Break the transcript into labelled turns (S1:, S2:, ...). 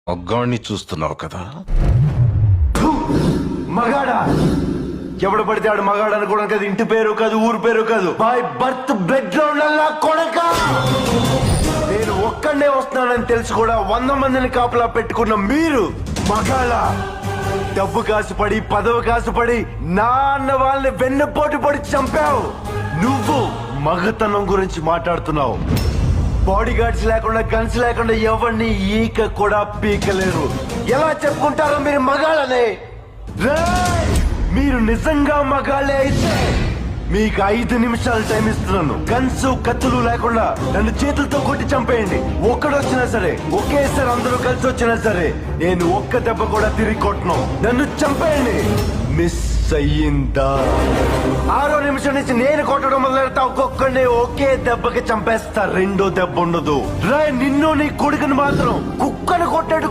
S1: మగ్గాన్ని చూస్తున్నావు కదా.
S2: మగాడా ఎవడు పడితే ఆడు మగాడు అనుకోవడం కదా. ఇంటి పేరు కాదు, ఊరు పేరు కాదు, బై బర్త్ బ్లడ్ గ్రౌండ్ అలా కొడక. నేను ఒక్కడే వస్తున్నానని తెలిసి కూడా 100 మందిని కాపలా పెట్టుకున్న మీరు మగాళ్ళ. డబ్బు కాసుపడి, పదవి కాసుపడి నా అన్న వాళ్ళని వెన్నుపోటు పడి చంపావు. నువ్వు మగతనం గురించి మాట్లాడుతున్నావు. బాడీ గార్డ్స్ లేకుండా, గన్స్ లేకుండా ఎవరిని ఈక కూడా పీకలేరు. ఎలా చెప్పుకుంటారో మీరు మగాళ్ళనే? రేయ్! మీరు నిజంగా మగాళ్ళే అయితే మీకు 5 నిమిషాలు టైం ఇస్తున్నాను. గన్స్, కత్తులు లేకుండా నన్ను చేతులతో కొట్టి చంపేయండి. ఒక్కడొచ్చినా సరే, ఒకేసారి అందరూ కలిసి వచ్చినా సరే, నేను ఒక్క దెబ్బ కూడా తిరిగి కొట్టను. నన్ను చంపేయండి. మిస్ అయ్యిందా? 6వ నిమిషం నుంచి నేను కొట్టడం మొదలెడతా. ఒక్కొక్కడిని ఒకే దెబ్బకి చంపేస్తా. రెండో దెబ్బ ఉండదు. రే, నిన్ను నీ కొడుకుని మాత్రం కుక్కను కొట్టాడు